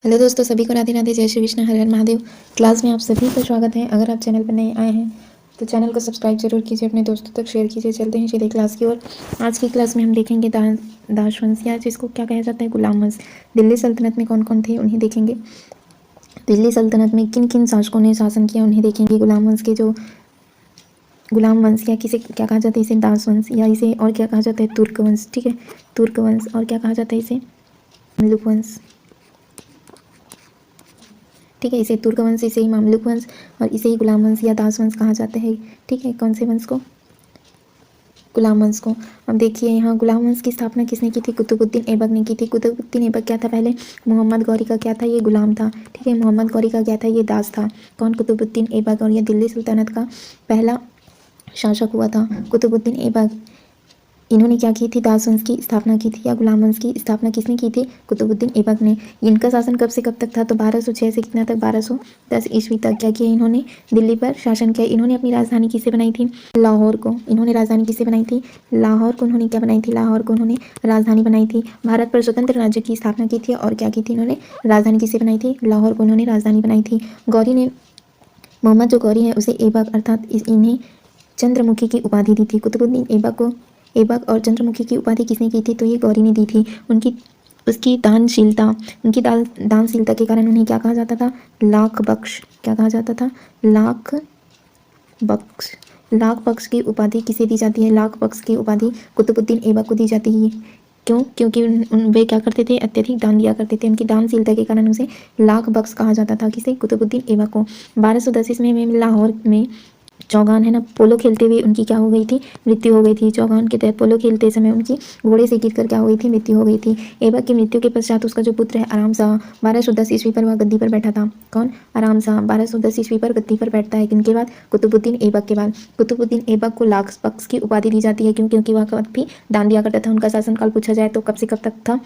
Hello दोस्तों, सभी को राधे राधे, जय श्री विष्णु, हर हर महादेव। क्लास में आप सभी का स्वागत है। अगर आप चैनल पर नए आए हैं तो चैनल को सब्सक्राइब जरूर कीजिए, अपने दोस्तों तक शेयर कीजिए। चलते हैं सीधे क्लास की ओर। आज की क्लास में हम देखेंगे दास वंश, या जिसको क्या कहा जाता है, गुलाम वंश। दिल्ली सल्तनत में कौन कौन थे उन्हें देखेंगे। दिल्ली सल्तनत में किन किन शासकों ने शासन किया उन्हें देखेंगे। गुलाम वंश के जो गुलाम वंश, या किसे क्या कहा जाता है, इसे दास वंश, या इसे और क्या कहा जाता है, तुर्क वंश। ठीक है, तुर्क वंश। और क्या कहा जाता है इसे, ममलूक वंश। ठीक है, इसे तुर्क वंश, इसे ही मामलुक वंश और इसे ही गुलाम वंश या दास वंश कहा जाता है। ठीक है, कौन से वंश को, गुलाम वंश को। अब देखिए यहाँ गुलाम वंश की स्थापना किसने की थी, कुतुबुद्दीन ऐबक ने की थी। कुतुबुद्दीन ऐबक क्या था, पहले मोहम्मद गौरी का क्या था, ये गुलाम था। ठीक है, मोहम्मद गौरी का क्या था, ये दास था। कौन, कुतुबुद्दीन ऐबक। और ये दिल्ली सुल्तानत का पहला शासक हुआ था कुतुबुद्दीन ऐबक। इन्होंने क्या की थी, दास वंश की स्थापना की थी। या गुलाम वंश की स्थापना किसने की थी, कुतुबुद्दीन ऐबक ने। इनका शासन कब से कब तक था, तो 1206 से कितना तक, 1210 ईस्वी तक क्या किया इन्होंने, दिल्ली पर शासन किया। इन्होंने अपनी राजधानी किसे बनाई थी, लाहौर को। इन्होंने राजधानी किसे बनाई थी, लाहौर को। उन्होंने क्या बनाई थी, लाहौर को उन्होंने राजधानी बनाई थी। भारत पर स्वतंत्र राज्य की स्थापना की थी। और क्या की थी इन्होंने, राजधानी किसे बनाई थी, लाहौर को उन्होंने राजधानी बनाई थी। गौरी ने, मोहम्मद जो गौरी है उसे ऐबक अर्थात इन्हें चंद्रमुखी की उपाधि दी थी। कुतुबुद्दीन ऐबक को ऐबक और चंद्रमुखी की उपाधि किसने की थी, तो ये गौरी ने दी थी। उसकी दानशीलता, उनकी दानशीलता के कारण उन्हें क्या कहा जाता था, लाख बख्श। क्या कहा जाता था, लाख बख्श। लाख बख्श की उपाधि किसे दी जाती है, लाख बख्श की उपाधि कुतुबुद्दीन ऐबक को दी जाती है। क्यों, क्योंकि वे क्या करते थे, अत्यधिक दान दिया करते थे। उनकी दानशीलता के कारण उसे लाख बख्श कहा जाता था। किसे, कुतुबुद्दीन ऐबक को। 1210 ईस्वी में लाहौर में चौगान है ना, पोलो खेलते हुए उनकी क्या हो गई थी, मृत्यु हो गई थी। चौगान के तहत पोलो खेलते समय उनकी घोड़े से गिरकर क्या हो गई थी, मृत्यु हो गई थी। ऐबक की मृत्यु के पश्चात उसका जो पुत्र है आराम शाह, 1210 ईस्वी पर वह गद्दी पर बैठा था। कौन, आराम शाह 1210 ईस्वी पर गद्दी पर बैठता है। किनके बाद, कुतुबुद्दीन ऐबक के बाद। कुतुबुद्दीन ऐबक को लाख बख्श की उपाधि दी जाती है। क्यों, क्योंकि वह कब भी दान दिया करता था। उनका शासनकाल पूछा जाए तो कब से कब तक था,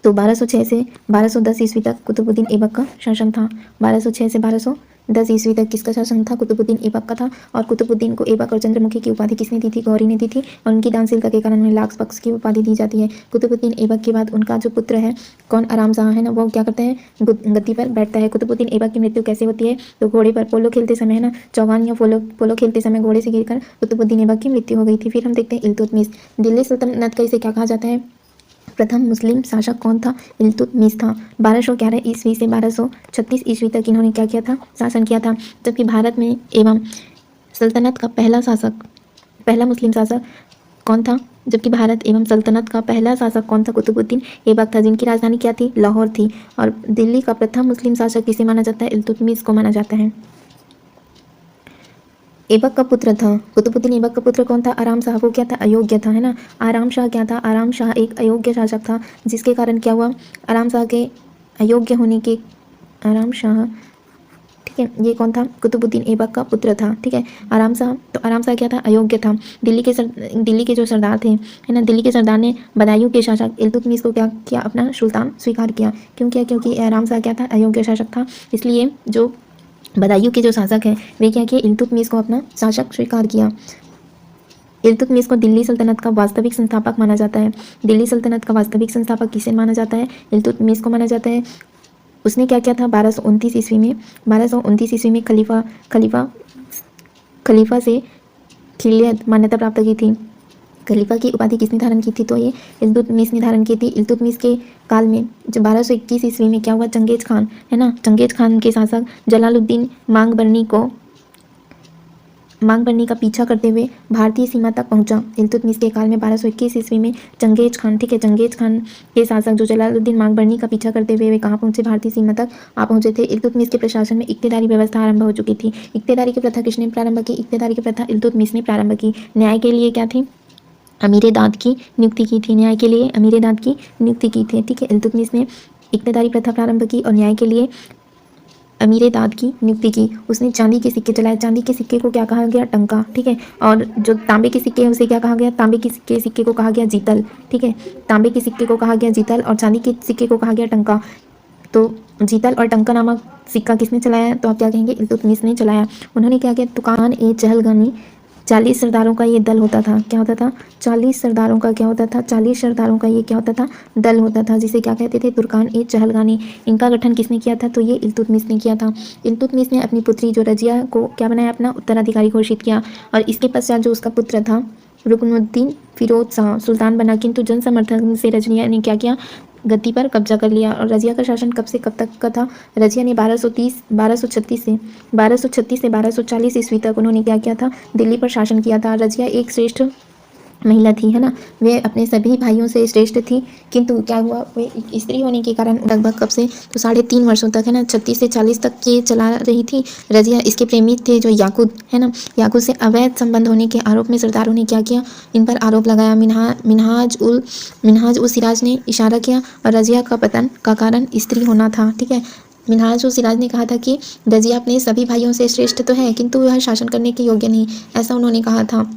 तो 1206 से 1210 ईस्वी तक कुतुबुद्दीन ऐबक का शासन था। 1206 से 1210 ईस्वी तक किसका शासन था, कुतुबुद्दीन ऐबक का था। और कुतुबुद्दीन को ऐबक और चंद्रमुखी की उपाधि किसने दी थी, गौरी ने दी थी। और उनकी दानशीलता के कारण उन्हें लाख बख्श की उपाधि दी जाती है। कुतुबुद्दीन ऐबक के बाद उनका जो पुत्र है, कौन, आराम शाह है ना, वो क्या करता है, गद्दी पर बैठता है। कुतुबुद्दीन ऐबक की मृत्यु कैसे होती है, तो घोड़े पर पोलो खेलते समय है ना, चौगान या पोलो खेलते समय घोड़े से गिरकर कुतुबुद्दीन ऐबक की मृत्यु हो गई थी। फिर हम देखते हैं इल्तुतमिश। दिल्ली सल्तनत का इसे क्या कहा जाता है, प्रथम मुस्लिम शासक कौन था, इल्तुतमिश था। 1211 ईस्वी से 1236 ईस्वी तक इन्होंने क्या किया था, शासन किया था। जबकि भारत में एवं सल्तनत का पहला मुस्लिम शासक कौन था, जबकि भारत एवं सल्तनत का पहला शासक कौन था, कुतुबुद्दीन ऐबक था, जिनकी राजधानी क्या थी, लाहौर थी। और दिल्ली का प्रथम मुस्लिम शासक किसे माना जाता है, इल्तुतमिश को माना जाता है। ऐबक का पुत्र था, कुतुबुद्दीन ऐबक का पुत्र कौन था, आराम शाह। वो क्या था, अयोग्य था, है ना। आराम शाह क्या था, आराम शाह एक अयोग्य शासक था, जिसके कारण क्या हुआ, आराम शाह के अयोग्य होने के, आराम शाह, ठीक है, ये कौन था, कुतुबुद्दीन ऐबक का पुत्र था। ठीक है, आराम शाह, तो आराम शाह क्या था, अयोग्य था। दिल्ली के जो सरदार थे, है ना, दिल्ली के सरदार ने बदायूं के शासक इल्तुतमिश को क्या किया, अपना सुल्तान स्वीकार किया। क्यों किया, क्योंकि आराम शाह क्या था, अयोग्य शासक था। इसलिए जो बदायूं के जो शासक हैं वे क्या किए, इल्तुतमिश को अपना शासक स्वीकार किया। इल्तुतमिश को दिल्ली सल्तनत का वास्तविक संस्थापक माना जाता है। दिल्ली सल्तनत का वास्तविक संस्थापक किसे माना जाता है, इल्तुतमिश को माना जाता है। उसने क्या किया था, 1229 ईस्वी में, 1229 ईस्वी में खलीफा से खिलियत मान्यता प्राप्त की थी। खलीफा की उपाधि किसने धारण की थी, तो ये इल्तुतमिश ने धारण की थी। इल्तुतमिश के काल में जब 1221 ईस्वी में क्या हुआ, चंगेज खान, है ना, चंगेज खान के शासक जलालुद्दीन मांगबरनी का पीछा करते हुए भारतीय सीमा तक पहुंचा। इल्तुतमिश के काल में 1221 ईस्वी में चंगेज खान, ठीक है, चंगेज खान के शासक जो जलालुद्दीन मांगबरनी का पीछा करते हुए वे कहाँ पहुंचे, भारतीय सीमा तक आ पहुंचे थे। इल्तुतमिश के प्रशासन में इक्तेदारी व्यवस्था आरंभ हो चुकी थी। इक्तेदारी की प्रथा किसने प्रारंभ की, इक्तेदारी की प्रथा इल्तुतमिश ने प्रारंभ की। न्याय के लिए क्या थी, अमीर दाद की नियुक्ति की थी। न्याय के लिए अमीर दाद की नियुक्ति की थी। ठीक है, इल्तुतमिश ने इक्तेदारी प्रथा प्रारंभ की और न्याय के लिए अमीर दाद की नियुक्ति की। उसने चांदी के सिक्के चलाए। चांदी के सिक्के को क्या कहा गया, टंका। ठीक है, और जो तांबे के सिक्के हैं उसे क्या कहा गया, तांबे के सिक्के को कहा गया जीतल। ठीक है, तांबे के सिक्के को कहा गया जीतल और चांदी के सिक्के को कहा गया टंका। तो जीतल और टंका नामक सिक्का किसने चलाया, तो आप क्या कहेंगे, इल्तुतमिश ने चलाया। उन्होंने क्या किया, तुकान ए 40 सरदारों का ये दल होता था। क्या होता था? 40 सरदारों का क्या होता था? 40 सरदारों का ये क्या होता था? दल होता था, जिसे क्या कहते थे? तुर्कान-ए-चहलगानी। इनका गठन किसने किया था? तो ये इल्तुतमिश ने किया था। इल्तुतमिश ने अपनी पुत्री जो रजिया को क्या बनाया? अपना उत्तराधिकारी घोषित किया, और इसके पश्चात जो उसका पुत्र था रुकनुद्दीन फिरोज शाह सुल्तान बना, किंतु जन समर्थन से रजिया ने क्या किया? गद्दी पर कब्जा कर लिया। और रजिया का शासन कब से कब तक का था? रजिया ने 1236 से 1240 ईस्वी तक उन्होंने क्या किया था? दिल्ली पर शासन किया था। रजिया एक श्रेष्ठ महिला थी, है ना। वे अपने सभी भाइयों से श्रेष्ठ थी, किंतु क्या हुआ? वे एक स्त्री होने के कारण लगभग कब से? तो 3.5 वर्षों तक, है ना, 36 से 40 तक ये चला रही थी रजिया। इसके प्रेमी थे जो याकूत, है ना। याकूत से अवैध संबंध होने के आरोप में सरदारों ने क्या किया? इन पर आरोप लगाया। मिनहाज उल सिराज ने इशारा किया, और रजिया का पतन का कारण स्त्री होना था, ठीक है। मिनहाज उल सिराज ने कहा था कि रजिया अपने सभी भाइयों से श्रेष्ठ तो है, किंतु वह शासन करने के योग्य नहीं, ऐसा उन्होंने कहा था।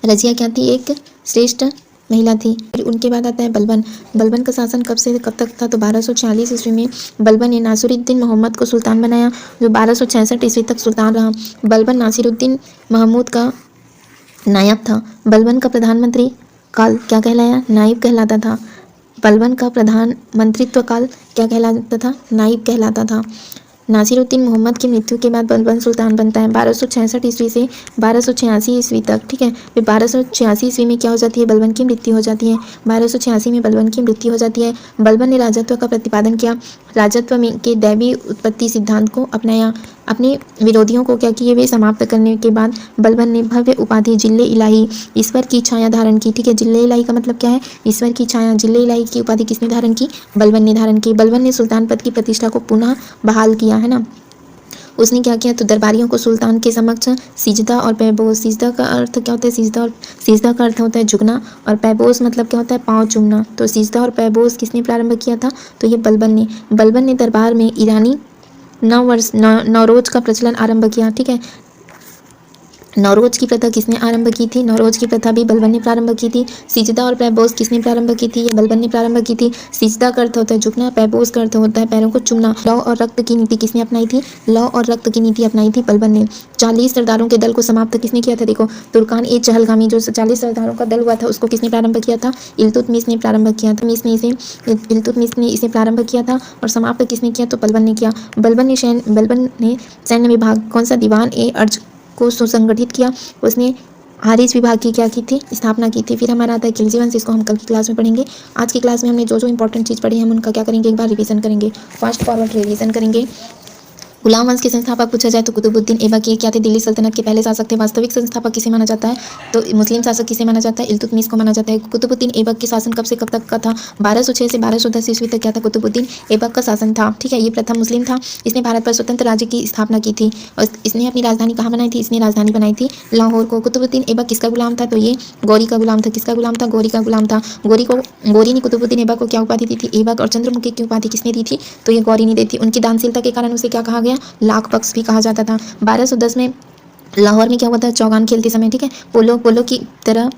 रजिया क्या थी? एक श्रेष्ठ महिला थी। फिर उनके बाद आता है बलबन। बलबन का शासन कब से कब तक था? तो 1246 ईस्वी में बलबन ने नासिरुद्दीन मोहम्मद को सुल्तान बनाया, जो 1266 ईस्वी तक सुल्तान रहा। बलबन नासिरुद्दीन महमूद का नायब था। बलबन का प्रधानमंत्री काल क्या कहलाया? नायब कहलाता था। बलबन का प्रधानमंत्रित्व काल क्या कहलाता था? नायब कहलाता था। नासिरुद्दीन मोहम्मद की मृत्यु के बाद बलबन सुल्तान बनता है 1266 ईस्वी से 1286 ईस्वी तक, ठीक है। फिर 1286 ईस्वी में क्या हो जाती है? बलबन की मृत्यु हो जाती है। 1286 में बलबन की मृत्यु हो जाती है। बलबन ने राजत्व का प्रतिपादन किया, राजत्व में के दैवी उत्पत्ति सिद्धांत को अपनाया। अपने विरोधियों को क्या किए? वे समाप्त करने के बाद बलबन ने भव्य उपाधि जिले इलाही, ईश्वर की छाया धारण की, ठीक है। जिले इलाही का मतलब क्या है? ईश्वर की छाया। जिले इलाही की उपाधि किसने धारण की? बलबन ने धारण की। बलबन ने सुल्तान पद की प्रतिष्ठा को पुनः बहाल किया, है ना। उसने क्या किया? तो दरबारियों को सुल्तान के समक्ष सिजदा और पैबोस, सिजदा का अर्थ क्या होता है? सिजदा का अर्थ होता है झुकना, और पैबोस मतलब क्या होता है? पाँव चूमना। तो सिजदा और पैबोस किसने प्रारंभ किया था? तो ये बलबन ने दरबार में ईरानी नवरोज का प्रचलन आरंभ किया, ठीक है। नौरोज की प्रथा किसने आरंभ की थी? नौरोज की प्रथा भी बलबन ने प्रारंभ की थी। सिजदा और पैबोस किसने प्रारंभ की थी? ये बलबन ने प्रारंभ की थी। सिजदा का अर्थ होता है झुकना, पैबोस का अर्थ होता है पैरों को चूमना। लौ और रक्त की नीति किसने अपनाई थी? लौ और रक्त की नीति अपनाई थी बलबन ने। 40 सरदारों के दल को समाप्त किसने किया था? देखो, तुर्कान-ए-चहलगामी जो 40 सरदारों का दल हुआ था, उसको किसने प्रारंभ किया था? इल्तुतमिश ने प्रारंभ किया था। इल्तुतमिश ने इसे प्रारंभ किया था, और समाप्त किसने किया? तो बलबन ने किया। बलबन ने सैन्य विभाग कौन सा? दीवान-ए-अर्ज को सुसंगठित किया। उसने हारिस विभाग की क्या की थी? स्थापना की थी। फिर हमारा आता है खिलजी वंश, इसको हम कल की क्लास में पढ़ेंगे। आज की क्लास में हमने जो इंपॉर्टेंट चीज़ पढ़ी हम उनका क्या करेंगे? एक बार रिवीजन करेंगे, फास्ट फॉरवर्ड रिवीजन करेंगे। गुलाम वंश के संस्थापक पूछा जाए तो कुतुबुद्दीन ऐबक ये क्या थे? दिल्ली सल्तनत के पहले शासक थे। वास्तविक संस्थापक किसे माना जाता है? तो मुस्लिम शासक किसे माना जाता है? इल्तुतमिश को माना जाता है। कुतुबुद्दीन ऐबक के शासन कब से कब तक का था? 1206 से 1210 ईस्वी तक क्या था? कुतुबुद्दीन ऐबक का शासन था, ठीक है। ये प्रथम मुस्लिम था। इसने भारत पर स्वतंत्र राज्य की स्थापना की थी, और इसने अपनी राजधानी कहाँ बनाई थी? इसने राजधानी बनाई थी लाहौर को। कुतुबुद्दीन ऐबक किसका गुलाम था? तो ये गौरी का गुलाम था। किसका गुलाम था? गौरी का गुलाम था। गौरी ने कुतुबुद्दीन ऐबक को क्या उपाधि दी थी? ऐबक और चंद्रमुखी की उपाधि किसने दी थी? तो ये गौरी ने दी थी। उनकी दानशीलता के कारण उसे क्या कहा गया? लाख बख्श भी कहा जाता था। 1210 में लाहौर में क्या हुआ था? चौगान खेलते समय, ठीक है, पोलो की तरह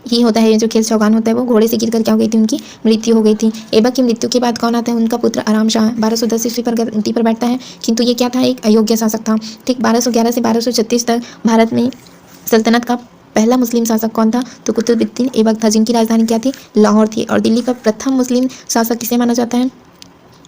ही होता है जो खेल चौगान होता है, वो घोड़े से गिरकर क्या हो गई थी? उनकी मृत्यु हो गई थी। ऐबक की मृत्यु के बाद कौन आता है? उनका पुत्र आराम शाह 1210 ईस्वी पर गद्दी पर बैठता है, किंतु ये क्या था? एक अयोग्य शासक था, ठीक। 1211 से 1236 तक भारत में सल्तनत का पहला मुस्लिम शासक कौन था? तो कुतुबुद्दीन ऐबक था, जिनकी राजधानी क्या थी? लाहौर थी। और दिल्ली का प्रथम मुस्लिम शासक किसे माना जाता है?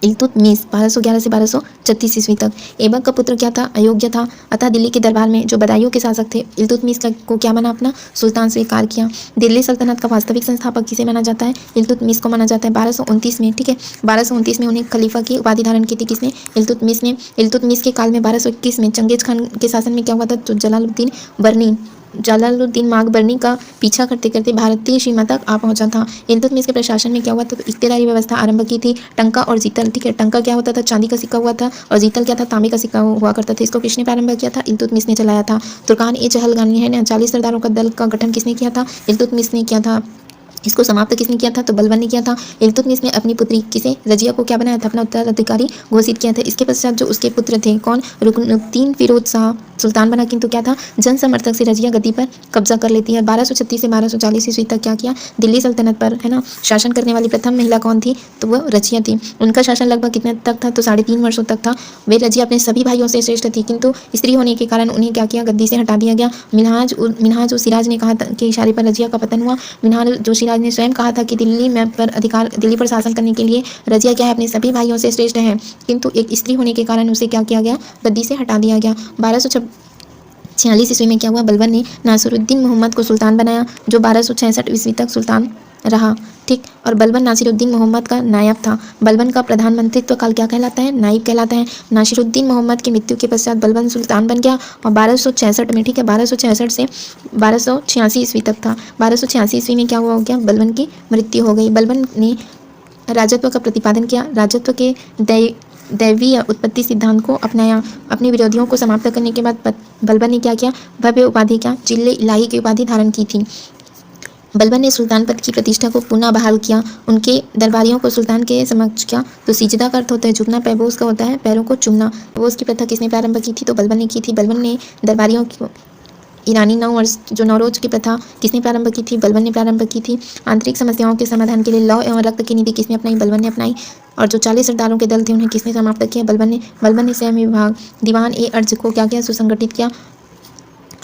इल्तुतमिश 1211 से 1236 ईस्वी तक। ऐबक का पुत्र क्या था? अयोग्य था, अतः दिल्ली के दरबार में जो बदायूं के शासक थे इल्तुतमिश को क्या माना? अपना सुल्तान स्वीकार किया। दिल्ली सल्तनत का वास्तविक संस्थापक किसे माना जाता है? इल्तुतमिश को माना जाता है। 1229 में, ठीक है, 1229 में उन्हें खलीफा की उपाधि धारण की थी। किसने? इल्तुतमिश ने। इल्तुतमिश के काल में 1221 में चंगेज खान के शासन में क्या हुआ था? तो जलालुद्दीन माकबरनी का पीछा करते करते भारतीय सीमा तक आ पहुंचा था। इल्तुतमिश के प्रशासन में क्या हुआ था? तो इख्तियारी व्यवस्था आरंभ की थी। टंका और जीतल, ठीक है, टंका क्या होता था? चांदी का सिक्का हुआ था, और जीतल क्या था? तांबे का सिक्का हुआ करता था। इसको किसने प्रारंभ किया था? इल्तुतमिश ने चलाया था। तुर्कान-ए-चहलगानी है ना, 40 सरदारों का दल का गठन किसने किया था? इल्तुतमिश ने किया था। इसको समाप्त किसने किया था? तो बलबन ने किया था। इल्तुतमिश ने अपनी पुत्री किसे? रजिया को क्या बनाया था? अपना उत्तराधिकारी घोषित किया था। इसके पश्चात जो उसके पुत्र थे कौन? रुकनुद्दीन फिरोज शाह सुल्तान बना, किंतु क्या था? जन समर्थक से रजिया गद्दी पर कब्जा कर लेती है। 1236 से 1240 ईस्वी तक क्या किया? दिल्ली सल्तनत पर, है ना, शासन करने वाली प्रथम महिला कौन थी? तो वह रजिया थी। उनका शासन लगभग कितने तक था? तो 3.5 वर्षों तक था। वे रजिया अपने सभी भाइयों से श्रेष्ठ थी, किंतु स्त्री होने के कारण उन्हें क्या किया? गद्दी से हटा दिया गया। मिन्हाज सिराज ने कहा के इशारे पर रजिया का पतन हुआ। मिन्हाज सिराज ने स्वयं कहा था कि दिल्ली पर शासन करने के लिए रजिया क्या है? अपने सभी भाइयों से श्रेष्ठ है, किंतु एक स्त्री होने के कारण उसे क्या किया गया? गद्दी से हटा दिया गया। 1246 ईस्वी में क्या हुआ? बलबन ने नासिरुद्दीन मोहम्मद को सुल्तान बनाया, जो 1266 ईस्वी तक सुल्तान रहा। ठीक, और बलबन नासिरुद्दीन मोहम्मद का नायब था। बलबन का प्रधानमंत्रित्व काल क्या कहलाता है? नायब कहलाता है। नासिरुद्दीन मोहम्मद की मृत्यु के पश्चात बलबन सुल्तान बन गया और 1266 में, ठीक है, 1266 से 1286 ईस्वी तक था। 1286 ईस्वी में क्या हुआ? हो गया? बलबन की मृत्यु हो गई। बलबन ने राजत्व का प्रतिपादन किया। राजत्व के दैवीय उत्पत्ति सिद्धांत को अपनाया। अपने विरोधियों को समाप्त करने के बाद बलबन ने क्या किया? भव्य उपाधि क्या? जिले इलाही की उपाधि धारण की थी। बलबन ने सुल्तान पद की प्रतिष्ठा को पुनः बहाल किया। उनके दरबारियों को सुल्तान के समक्ष क्या? तो सिजदा का अर्थ होता है झुकना, पैबोस का होता है पैरों को चूमना। पैबोस की प्रथा किसने प्रारंभ की थी? तो बलबन ने की थी। बलबन ने दरबारियों की ईरानी नवरोज की प्रथा किसने प्रारंभ की थी? बलबन ने प्रारंभ की थी। आंतरिक समस्याओं के समाधान के लिए लौ एवं रक्त की नीति किसने अपनाई? बलबन ने अपनाई। और जो 40 सरदारों के दल थे उन्हें किसने समाप्त किया? बलबन ने स्वयं विभाग दीवान ए अर्ज को क्या किया? सुसंगठित किया।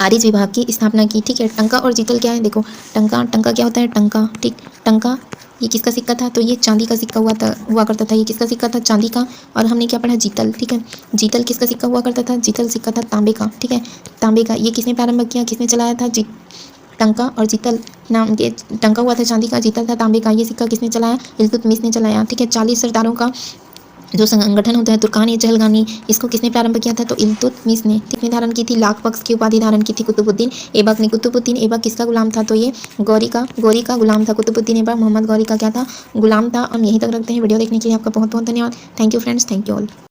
आरिज विभाग की स्थापना की। ठीक है, टंका और जीतल क्या है? देखो, टंका क्या होता है? टंका, ठीक, टंका ये किसका सिक्का था? तो ये चांदी का सिक्का हुआ करता था। ये किसका सिक्का था? चांदी का। और हमने क्या पढ़ा? जीतल, ठीक है, जीतल किसका सिक्का हुआ करता था? जीतल सिक्का था तांबे का, ठीक है, तांबे का। ये किसने प्रारंभ किया? किसने चलाया था? टंका और जीतल नाम के। टंका हुआ था चांदी का, जीतल था तांबे का। ये सिक्का किसने चलाया? इल्तुतमिश ने चलाया। ठीक है, 40 सरदारों का जो संगठन होता है तुर्कान ए चहलगानी, इसको किसने प्रारंभ किया था? तो इल्तुतमिश ने। किसने धारण की थी? लाख बख्श की उपाधि धारण की थी कुतुबुद्दीन ऐबक ने। कुतुबुद्दीन ऐबक किसका गुलाम था? तो ये गौरी का गुलाम था। कुतुबुद्दीन ऐबक मोहम्मद गौरी का क्या था? गुलाम था। हम यहीं तक रखते हैं। वीडियो देखने के लिए आपका बहुत बहुत धन्यवाद। Thank you friends, thank you all.